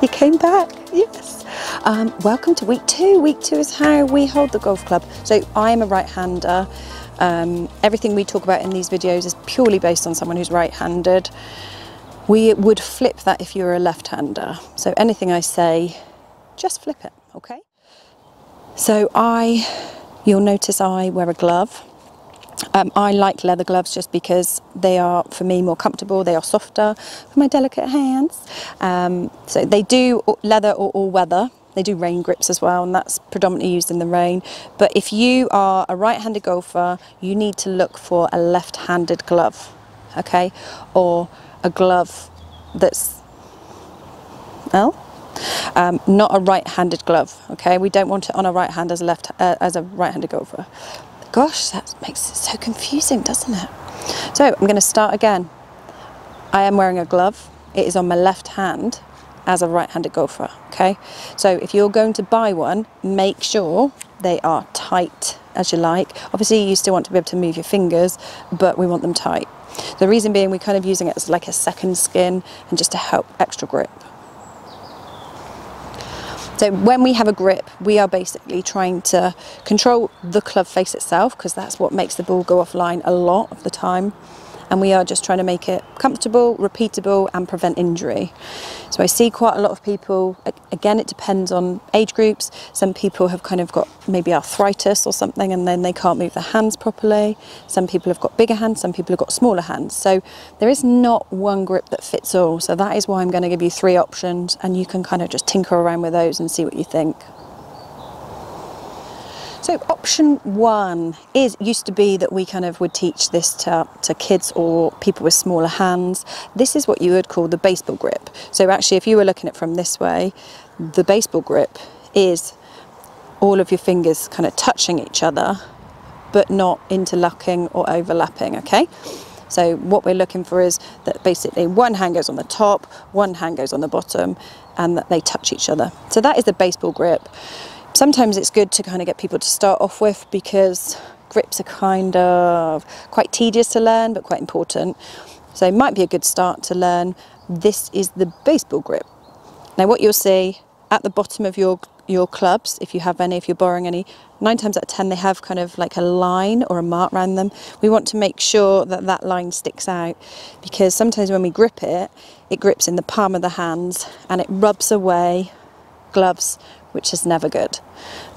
You came back, yes. Welcome to week 2. Week 2 is how we hold the golf club. So I am a right-hander. Everything we talk about in these videos is purely based on someone who's right-handed. We would flip that if you were a left-hander. So anything I say, just flip it, okay? So you'll notice I wear a glove. I like leather gloves just because they are, for me, more comfortable. They are softer for my delicate hands. So they do leather or all weather. They do rain grips as well, and that's predominantly used in the rain. But if you are a right-handed golfer, you need to look for a left-handed glove, okay? Or a glove that's, not a right-handed glove, okay? We don't want it on a right hand as a right-handed golfer. Gosh, that makes it so confusing, doesn't it? So I'm going to start again. I am wearing a glove. It is on my left hand as a right-handed golfer, okay? So if you're going to buy one, make sure they are tight as you like. Obviously, you still want to be able to move your fingers, but we want them tight. The reason being, we're kind of using it as like a second skin and just to help extra grip. So when we have a grip, we are basically trying to control the club face itself, because that's what makes the ball go offline a lot of the time. And we are just trying to make it comfortable, repeatable, and prevent injury. So I see quite a lot of people, again, it depends on age groups. Some people have kind of got maybe arthritis or something, and then they can't move their hands properly. Some people have got bigger hands, some people have got smaller hands. So there is not one grip that fits all. So that is why I'm going to give you 3 options, and you can kind of just tinker around with those and see what you think. So option 1 used to be that we kind of would teach this to kids or people with smaller hands. This is what you would call the baseball grip. So actually, if you were looking at it from this way, the baseball grip is all of your fingers kind of touching each other, but not interlocking or overlapping, okay? So what we're looking for is that basically one hand goes on the top, one hand goes on the bottom, and that they touch each other. So that is the baseball grip. Sometimes it's good to kind of get people to start off with, because grips are kind of quite tedious to learn, but quite important. So it might be a good start to learn. This is the baseball grip. Now what you'll see at the bottom of your clubs, if you have any, if you're borrowing any, 9 times out of 10 they have kind of like a line or a mark around them. We want to make sure that that line sticks out, because sometimes when we grip it, it grips in the palm of the hands and it rubs away gloves, which is never good.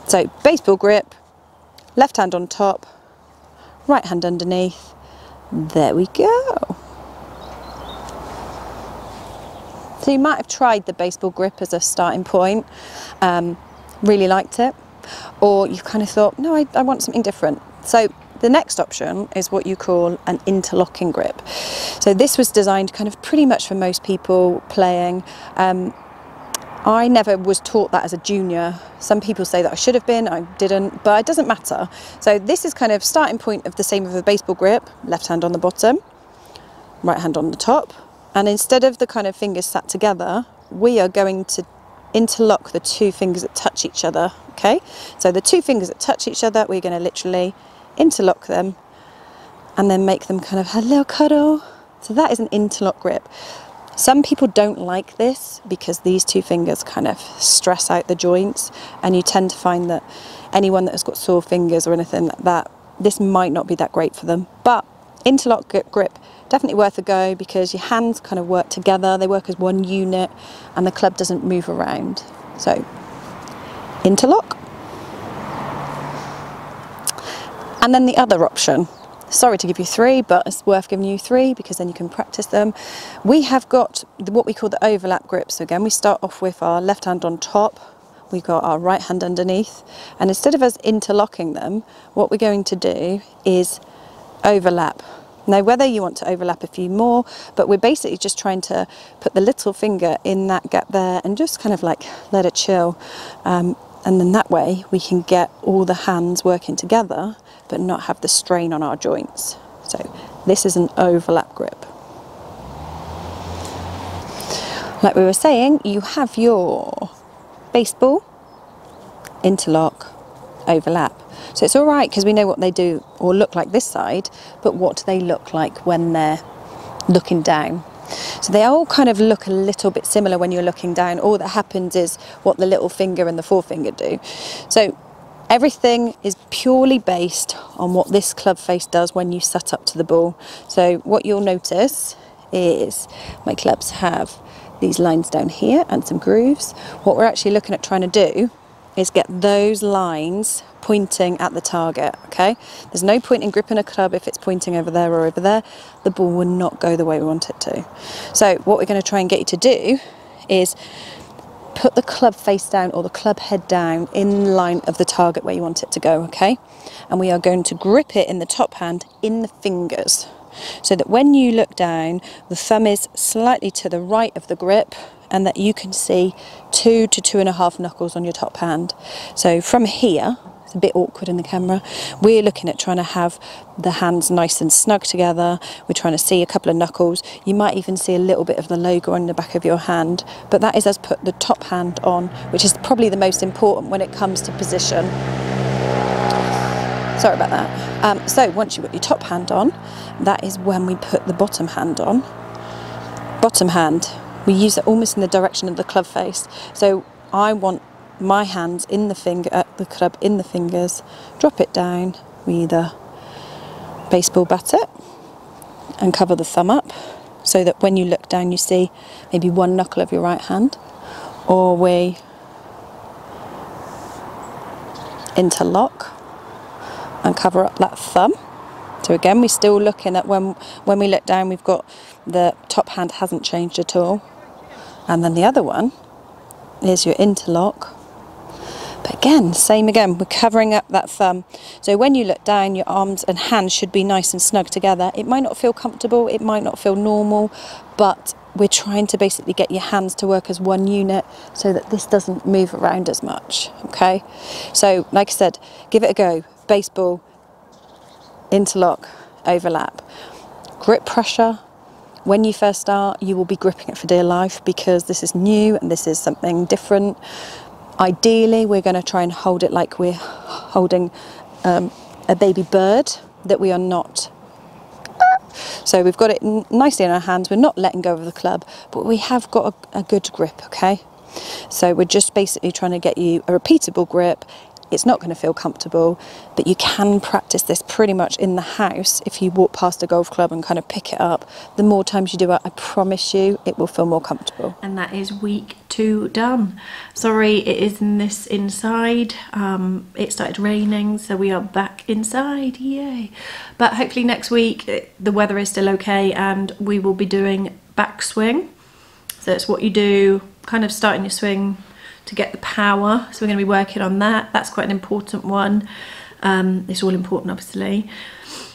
So baseball grip, left hand on top, right hand underneath. There we go. So you might have tried the baseball grip as a starting point, really liked it, or you've kind of thought, no, I want something different. So the next option is what you call an interlocking grip. So this was designed kind of pretty much for most people playing. I never was taught that as a junior. Some people say that I should have been, I didn't, but it doesn't matter. So this is kind of starting point of the same of a baseball grip, left hand on the bottom, right hand on the top. And instead of the kind of fingers sat together, we are going to interlock the 2 fingers that touch each other, okay? So the 2 fingers that touch each other, we're going to literally interlock them and then make them kind of a little cuddle. So that is an interlock grip. Some people don't like this because these 2 fingers kind of stress out the joints, and you tend to find that anyone that has got sore fingers or anything like that, this might not be that great for them. But interlock grip, definitely worth a go, because your hands kind of work together, they work as one unit, and the club doesn't move around. So interlock. And then the other option. Sorry to give you 3, but it's worth giving you 3 because then you can practice them. We have got what we call the overlap grip. So again, we start off with our left hand on top, we've got our right hand underneath, and instead of us interlocking them, what we're going to do is overlap. Now, whether you want to overlap a few more, but we're basically just trying to put the little finger in that gap there and just kind of like let it chill. And then that way we can get all the hands working together but not have the strain on our joints. So this is an overlap grip. Like we were saying, you have your baseball, interlock, overlap. So it's all right because we know what they do or look like this side, but what do they look like when they're looking down? So they all kind of look a little bit similar when you're looking down. All that happens is what the little finger and the forefinger do. So everything is purely based on what this club face does when you set up to the ball. So what you'll notice is my clubs have these lines down here and some grooves. What we're actually looking at trying to do is get those lines pointing at the target, okay? There's no point in gripping a club if it's pointing over there or over there. The ball will not go the way we want it to. So what we're going to try and get you to do is put the club face down or the club head down in line of the target where you want it to go, okay? And we are going to grip it in the top hand in the fingers, so that when you look down, the thumb is slightly to the right of the grip and that you can see 2 to 2.5 knuckles on your top hand. So from here, it's a bit awkward in the camera, we're looking at trying to have the hands nice and snug together. We're trying to see a couple of knuckles. You might even see a little bit of the logo on the back of your hand, but that is us put the top hand on, which is probably the most important when it comes to position. Sorry about that. So once you've got your top hand on, that is when we put the bottom hand on. Bottom hand, we use it almost in the direction of the club face. So I want my hands in the finger, the club in the fingers, drop it down, we either baseball bat it and cover the thumb up so that when you look down you see maybe one knuckle of your right hand, or we interlock and cover up that thumb. So again, we're still looking at when we look down, we've got the top hand hasn't changed at all. And then the other one is your interlock. But again, same again, we're covering up that thumb. So when you look down, your arms and hands should be nice and snug together. It might not feel comfortable, it might not feel normal, but we're trying to basically get your hands to work as one unit so that this doesn't move around as much, okay? So like I said, give it a go. Baseball, interlock, overlap. Grip pressure. When you first start, you will be gripping it for dear life because this is new and this is something different. Ideally, we're going to try and hold it like we're holding a baby bird, that we are not. So we've got it nicely in our hands. We're not letting go of the club, but we have got a good grip, okay? So we're just basically trying to get you a repeatable grip. It's not going to feel comfortable, but you can practice this pretty much in the house if you walk past a golf club and kind of pick it up. The more times you do it, I promise you, it will feel more comfortable. And that is week 2 done. Sorry, it isn't this inside. It started raining, so we are back inside, yay. But hopefully next week, the weather is still okay and we will be doing backswing. So it's what you do, kind of starting your swing to get the power, so we're going to be working on that. That's quite an important one. It's all important, obviously.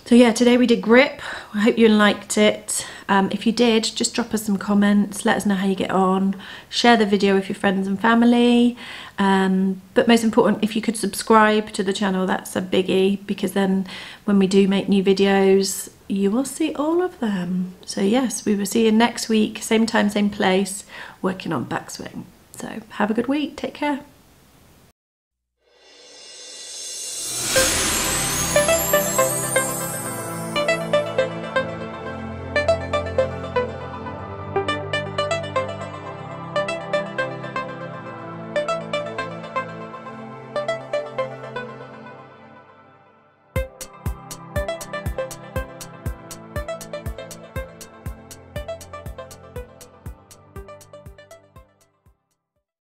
So yeah, today we did grip. I hope you liked it. If you did, just drop us some comments, let us know how you get on, share the video with your friends and family, but most important, if you could subscribe to the channel, that's a biggie, because then when we do make new videos, you will see all of them. So yes, we will see you next week, same time, same place, working on backswing. So have a good week, take care.